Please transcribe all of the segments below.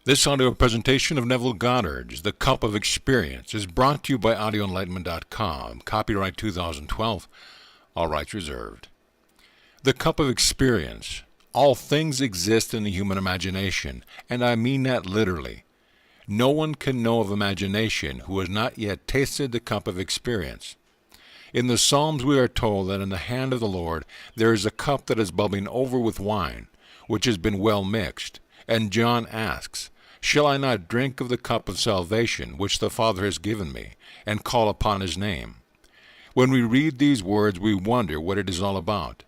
This audio presentation of Neville Goddard's The Cup of Experience is brought to you by audioenlightenment.com. Copyright 2012. All rights reserved. The Cup of Experience. All things exist in the human imagination, and I mean that literally. No one can know of imagination who has not yet tasted the cup of experience. In the Psalms we are told that in the hand of the Lord there is a cup that is bubbling over with wine, which has been well mixed. And John asks, "Shall I not drink of the cup of salvation which the Father has given me, and call upon his name?" When we read these words, we wonder what it is all about.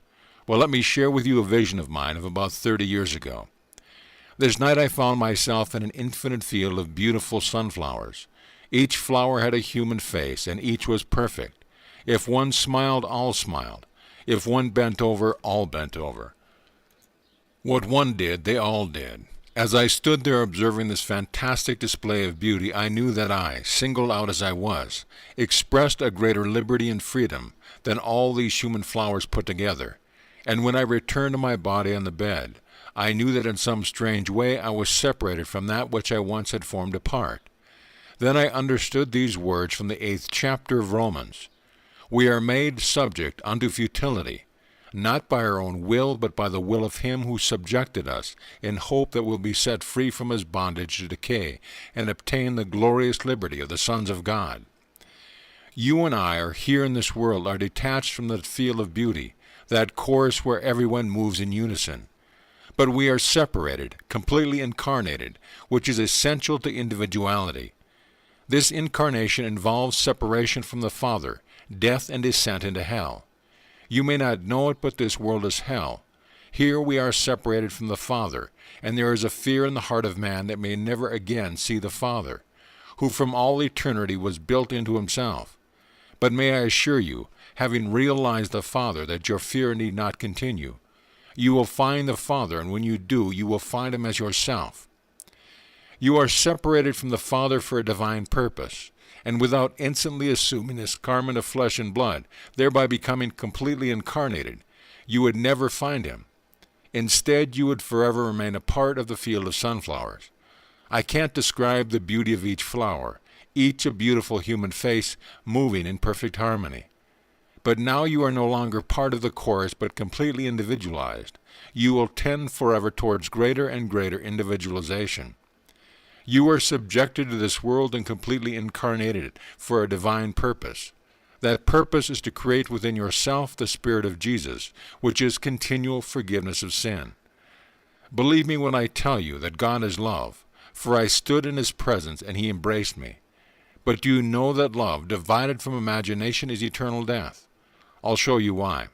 Well, let me share with you a vision of mine of about 30 years ago. This night I found myself in an infinite field of beautiful sunflowers. Each flower had a human face, and each was perfect. If one smiled, all smiled. If one bent over, all bent over. What one did, they all did. As I stood there observing this fantastic display of beauty, I knew that I, singled out as I was, expressed a greater liberty and freedom than all these human flowers put together. And when I returned to my body on the bed, I knew that in some strange way I was separated from that which I once had formed a part. Then I understood these words from the 8th chapter of Romans. We are made subject unto futility, not by our own will, but by the will of him who subjected us, in hope that we'll be set free from his bondage to decay, and obtain the glorious liberty of the sons of God. You and I are here in this world, are detached from that field of beauty, that chorus where everyone moves in unison. But we are separated, completely incarnated, which is essential to individuality. This incarnation involves separation from the Father, death and descent into hell. You may not know it, but this world is hell. Here we are separated from the Father, and there is a fear in the heart of man that may never again see the Father, who from all eternity was built into himself. But may I assure you, having realized the Father, that your fear need not continue. You will find the Father, and when you do, you will find him as yourself. You are separated from the Father for a divine purpose, and without instantly assuming this garment of flesh and blood, thereby becoming completely incarnated, you would never find him. Instead, you would forever remain a part of the field of sunflowers. I can't describe the beauty of each flower, each a beautiful human face moving in perfect harmony. But now you are no longer part of the chorus, but completely individualized. You will tend forever towards greater and greater individualization. You are subjected to this world and completely incarnated for a divine purpose. That purpose is to create within yourself the Spirit of Jesus, which is continual forgiveness of sin. Believe me when I tell you that God is love, for I stood in his presence and he embraced me. But do you know that love, divided from imagination, is eternal death? I'll show you why.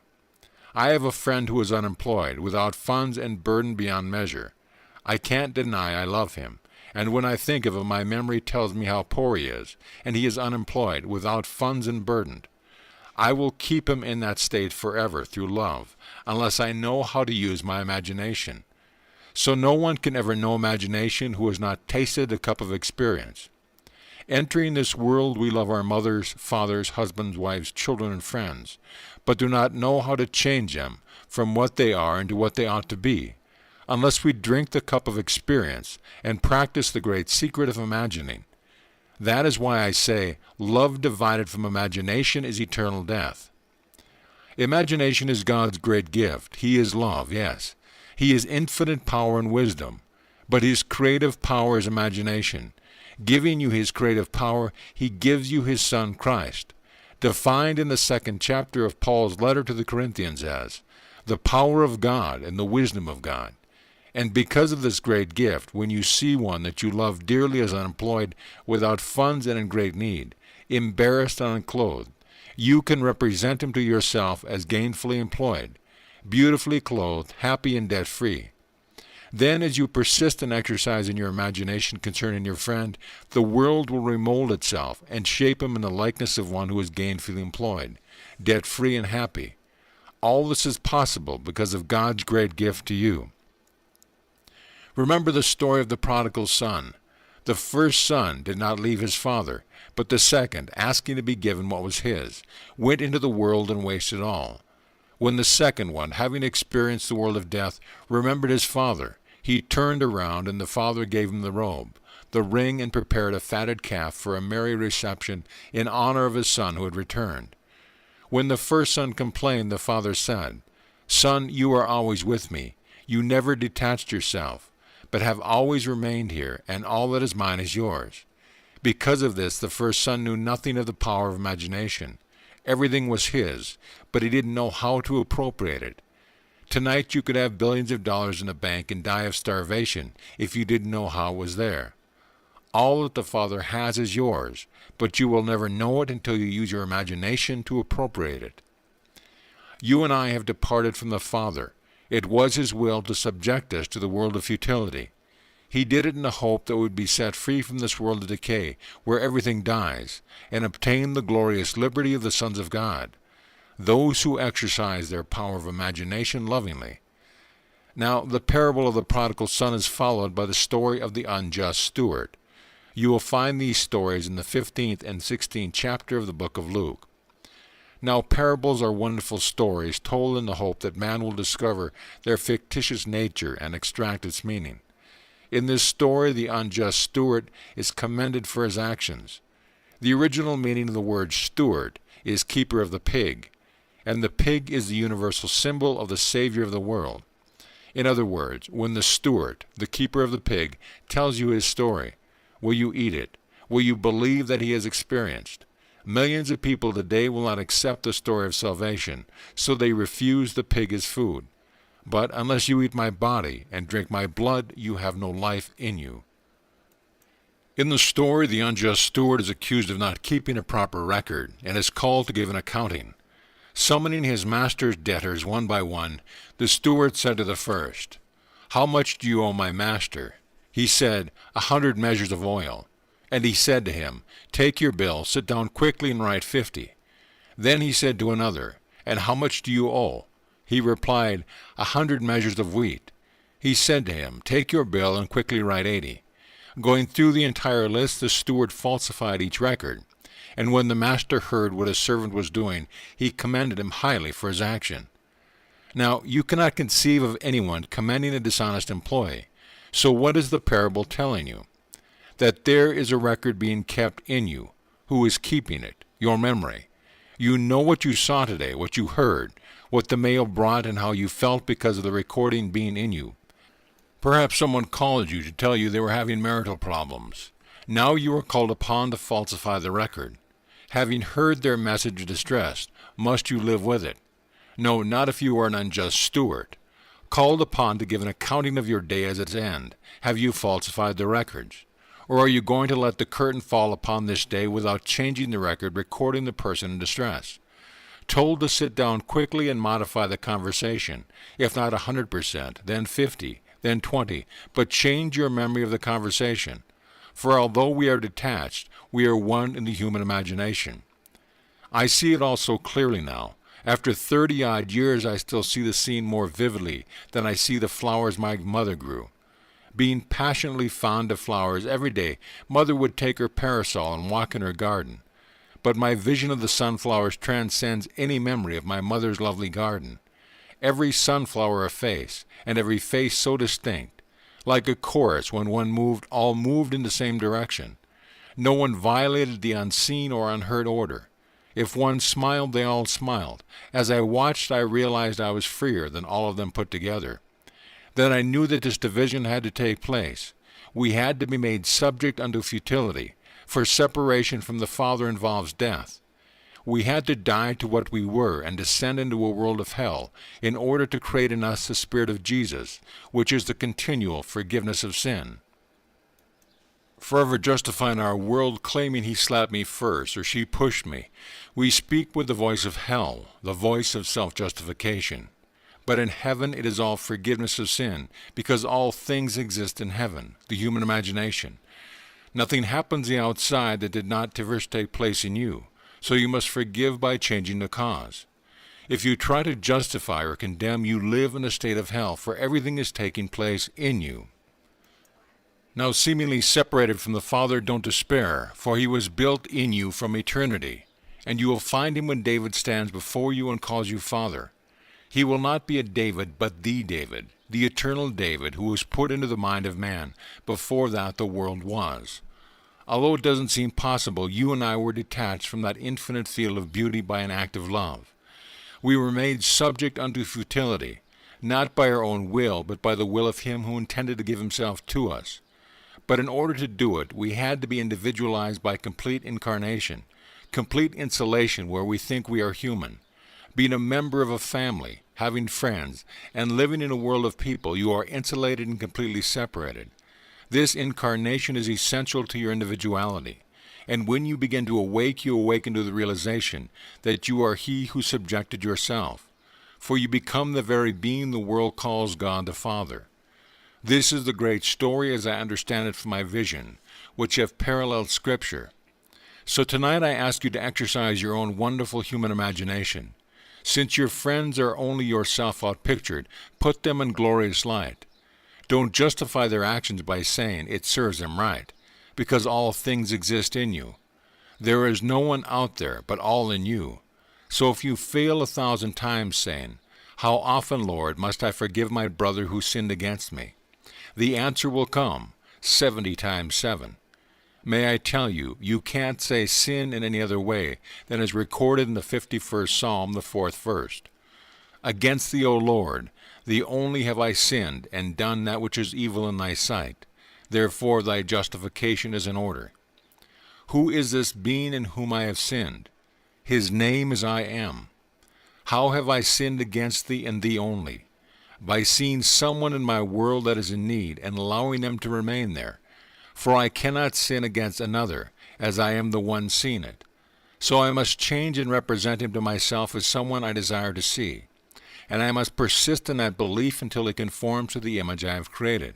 I have a friend who is unemployed, without funds and burdened beyond measure. I can't deny I love him. And when I think of him, my memory tells me how poor he is, and he is unemployed, without funds and burdened. I will keep him in that state forever through love, unless I know how to use my imagination. So no one can ever know imagination who has not tasted the cup of experience. Entering this world, we love our mothers, fathers, husbands, wives, children, and friends, but do not know how to change them from what they are into what they ought to be, unless we drink the cup of experience and practice the great secret of imagining. That is why I say, love divided from imagination is eternal death. Imagination is God's great gift. He is love, yes. He is infinite power and wisdom, but his creative power is imagination. Giving you his creative power, he gives you his Son Christ, defined in the 2nd chapter of Paul's letter to the Corinthians as the power of God and the wisdom of God. And because of this great gift, when you see one that you love dearly as unemployed, without funds and in great need, embarrassed and unclothed, you can represent him to yourself as gainfully employed, beautifully clothed, happy and debt-free. Then as you persist in exercising your imagination concerning your friend, the world will remold itself and shape him in the likeness of one who is gainfully employed, debt-free and happy. All this is possible because of God's great gift to you. Remember the story of the prodigal son. The first son did not leave his father, but the second, asking to be given what was his, went into the world and wasted all. When the second one, having experienced the world of death, remembered his father, He turned around, and the father gave him the robe, the ring, and prepared a fatted calf for a merry reception in honor of his son who had returned. When the first son complained, the father said, "Son, you are always with me. You never detached yourself, but have always remained here, and all that is mine is yours." Because of this, the first son knew nothing of the power of imagination. Everything was his, but he didn't know how to appropriate it. Tonight you could have billions of dollars in the bank and die of starvation if you didn't know how it was there. All that the Father has is yours, but you will never know it until you use your imagination to appropriate it. You and I have departed from the Father. It was His will to subject us to the world of futility. He did it in the hope that we would be set free from this world of decay, where everything dies, and obtain the glorious liberty of the sons of God, those who exercise their power of imagination lovingly. Now, the parable of the prodigal son is followed by the story of the unjust steward. You will find these stories in the 15th and 16th chapter of the book of Luke. Now, parables are wonderful stories told in the hope that man will discover their fictitious nature and extract its meaning. In this story, the unjust steward is commended for his actions. The original meaning of the word steward is keeper of the pig, and the pig is the universal symbol of the Savior of the world. In other words, when the steward, the keeper of the pig, tells you his story, will you eat it? Will you believe that he has experienced? Millions of people today will not accept the story of salvation, so they refuse the pig as food. But unless you eat my body and drink my blood, you have no life in you. In the story, the unjust steward is accused of not keeping a proper record and is called to give an accounting. Summoning his master's debtors one by one, the steward said to the first, "How much do you owe my master?" He said, 100 measures of oil. And he said to him, "Take your bill, sit down quickly and write 50. Then he said to another, "And how much do you owe?" He replied, 100 measures of wheat. He said to him, "Take your bill and quickly write 80. Going through the entire list, the steward falsified each record. And when the master heard what his servant was doing, he commended him highly for his action. Now, you cannot conceive of anyone commending a dishonest employee. So what is the parable telling you? That there is a record being kept in you. Who is keeping it? Your memory. You know what you saw today, what you heard, what the mail brought, and how you felt because of the recording being in you. Perhaps someone called you to tell you they were having marital problems. Now you are called upon to falsify the record. Having heard their message of distress, must you live with it? No, not if you are an unjust steward. Called upon to give an accounting of your day as its end, have you falsified the records? Or are you going to let the curtain fall upon this day without changing the record recording the person in distress? Told to sit down quickly and modify the conversation, if not 100%, then 50, then 20, but change your memory of the conversation. For although we are detached, we are one in the human imagination. I see it all so clearly now. After 30-odd years, I still see the scene more vividly than I see the flowers my mother grew. Being passionately fond of flowers, every day Mother would take her parasol and walk in her garden. But my vision of the sunflowers transcends any memory of my mother's lovely garden. Every sunflower a face, and every face so distinct. Like a chorus, when one moved, all moved in the same direction. No one violated the unseen or unheard order. If one smiled, they all smiled. As I watched, I realized I was freer than all of them put together. Then I knew that this division had to take place. We had to be made subject unto futility, for separation from the Father involves death. We had to die to what we were and descend into a world of hell in order to create in us the Spirit of Jesus, which is the continual forgiveness of sin. Forever justifying our world, claiming he slapped me first or she pushed me, we speak with the voice of hell, the voice of self-justification. But in heaven it is all forgiveness of sin, because all things exist in heaven, the human imagination. Nothing happens the outside that did not first take place in you, so you must forgive by changing the cause. If you try to justify or condemn, you live in a state of hell, for everything is taking place in you. Now seemingly separated from the Father, don't despair, for he was built in you from eternity, and you will find him when David stands before you and calls you Father. He will not be a David, but the David, the eternal David who was put into the mind of man before that the world was. Although it doesn't seem possible, you and I were detached from that infinite field of beauty by an act of love. We were made subject unto futility, not by our own will, but by the will of Him who intended to give Himself to us. But in order to do it, we had to be individualized by complete incarnation, complete insulation where we think we are human. Being a member of a family, having friends, and living in a world of people, you are insulated and completely separated. This incarnation is essential to your individuality. And when you begin to awake, you awaken to the realization that you are He who subjected yourself. For you become the very being the world calls God the Father. This is the great story as I understand it from my vision, which have paralleled Scripture. So tonight I ask you to exercise your own wonderful human imagination. Since your friends are only yourself outpictured, put them in glorious light. Don't justify their actions by saying it serves them right, because all things exist in you. There is no one out there, but all in you. So if you fail 1,000 times saying, "How often, Lord, must I forgive my brother who sinned against me?" the answer will come, 70 times 7. May I tell you, you can't say sin in any other way than is recorded in the 51st Psalm, the 4th verse. Against thee, O Lord, thee only have I sinned, and done that which is evil in thy sight. Therefore thy justification is in order. Who is this being in whom I have sinned? His name is I Am. How have I sinned against thee and thee only? By seeing someone in my world that is in need, and allowing them to remain there. For I cannot sin against another, as I am the one seeing it. So I must change and represent him to myself as someone I desire to see. And I must persist in that belief until he conforms to the image I have created.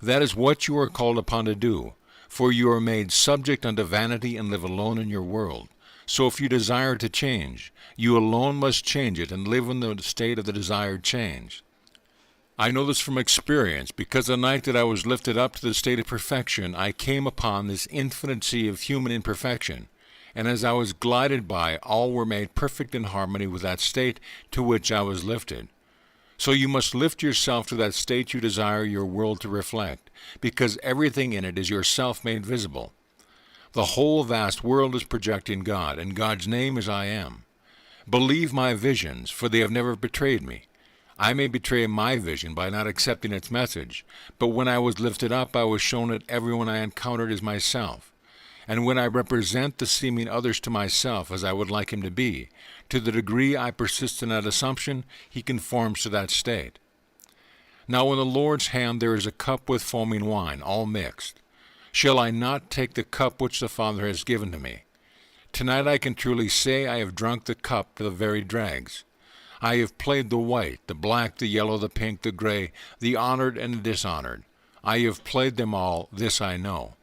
That is what you are called upon to do, for you are made subject unto vanity and live alone in your world. So if you desire to change, you alone must change it and live in the state of the desired change. I know this from experience, because the night that I was lifted up to the state of perfection, I came upon this infinite sea of human imperfection, and as I was glided by, all were made perfect in harmony with that state to which I was lifted. So you must lift yourself to that state you desire your world to reflect, because everything in it is yourself made visible. The whole vast world is projecting God, and God's name is I Am. Believe my visions, for they have never betrayed me. I may betray my vision by not accepting its message, but when I was lifted up, I was shown that everyone I encountered is myself. And when I represent the seeming others to myself as I would like him to be, to the degree I persist in that assumption, he conforms to that state. Now in the Lord's hand there is a cup with foaming wine, all mixed. Shall I not take the cup which the Father has given to me? Tonight I can truly say I have drunk the cup to the very dregs. I have played the white, the black, the yellow, the pink, the gray, the honored and the dishonored. I have played them all, this I know.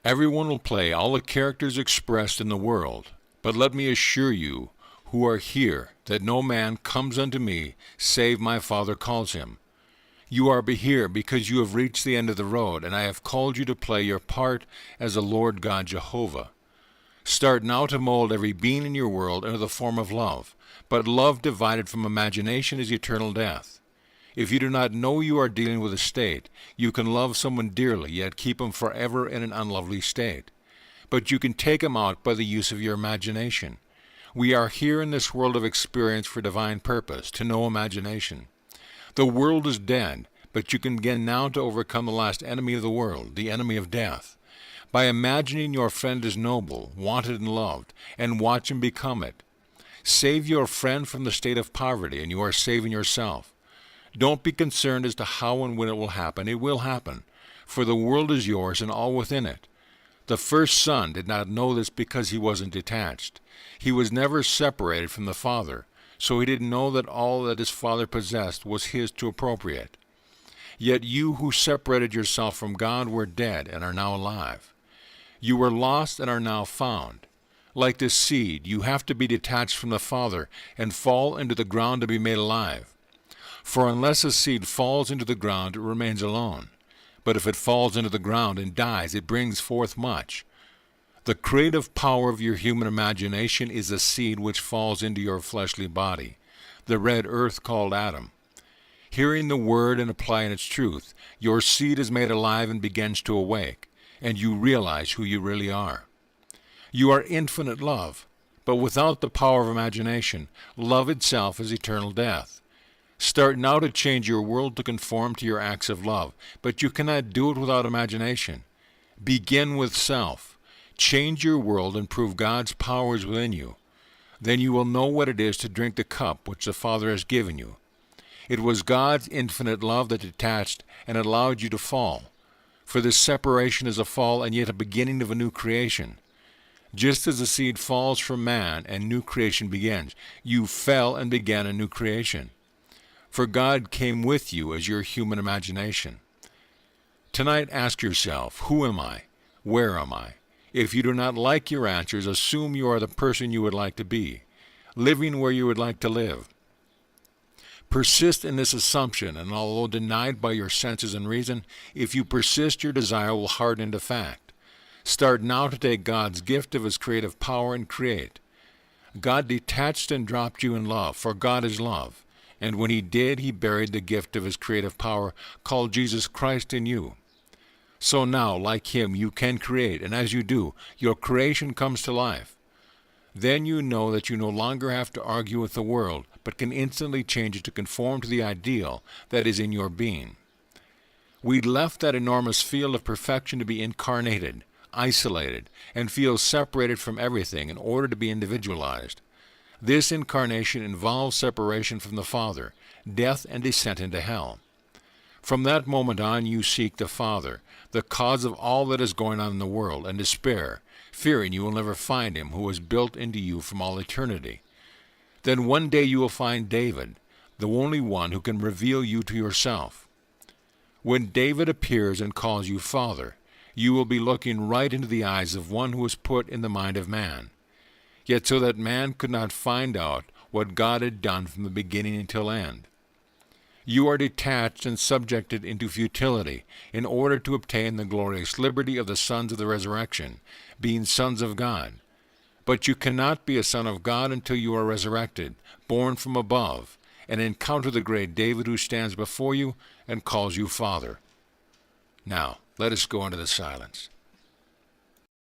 Everyone will play all the characters expressed in the world, but let me assure you who are here that no man comes unto me save my Father calls him. You are here because you have reached the end of the road, and I have called you to play your part as the Lord God Jehovah. Start now to mold every being in your world into the form of love, but love divided from imagination is eternal death. If you do not know you are dealing with a state, you can love someone dearly, yet keep him forever in an unlovely state. But you can take him out by the use of your imagination. We are here in this world of experience for divine purpose, to know imagination. The world is dead, but you can begin now to overcome the last enemy of the world, the enemy of death, by imagining your friend is noble, wanted and loved, and watch him become it. Save your friend from the state of poverty, and you are saving yourself. Don't be concerned as to how and when it will happen. It will happen, for the world is yours and all within it. The first son did not know this because he wasn't detached. He was never separated from the Father, so he didn't know that all that his Father possessed was his to appropriate. Yet you who separated yourself from God were dead and are now alive. You were lost and are now found. Like this seed, you have to be detached from the Father and fall into the ground to be made alive. For unless a seed falls into the ground, it remains alone. But if it falls into the ground and dies, it brings forth much. The creative power of your human imagination is a seed which falls into your fleshly body. the red earth called Adam. Hearing the word and applying its truth, your seed is made alive and begins to awake, and you realize who you really are. You are infinite love, but without the power of imagination, love itself is eternal death. Start now to change your world to conform to your acts of love, but you cannot do it without imagination. Begin with self. Change your world and prove God's power is within you. Then you will know what it is to drink the cup which the Father has given you. It was God's infinite love that detached and allowed you to fall. For this separation is a fall and yet a beginning of a new creation. Just as the seed falls from man and new creation begins, you fell and began a new creation. For God came with you as your human imagination. Tonight ask yourself, who am I? Where am I? If you do not like your answers, assume you are the person you would like to be, living where you would like to live. Persist in this assumption, and although denied by your senses and reason, if you persist, your desire will harden into fact. Start now to take God's gift of His creative power and create. God detached and dropped you in love, for God is love. And when He did, He buried the gift of His creative power, called Jesus Christ, in you. So now, like Him, you can create, and as you do, your creation comes to life. Then you know that you no longer have to argue with the world, but can instantly change it to conform to the ideal that is in your being. We left that enormous field of perfection to be incarnated, isolated, and feel separated from everything in order to be individualized. This incarnation involves separation from the Father, death and descent into hell. From that moment on, you seek the Father, the cause of all that is going on in the world, and despair, fearing you will never find Him who was built into you from all eternity. Then one day you will find David, the only one who can reveal you to yourself. When David appears and calls you Father, you will be looking right into the eyes of one who was put in the mind of man, yet so that man could not find out what God had done from the beginning until end. You are detached and subjected into futility in order to obtain the glorious liberty of the sons of the resurrection, being sons of God. But you cannot be a son of God until you are resurrected, born from above, and encounter the great David who stands before you and calls you Father. Now, let us go into the silence.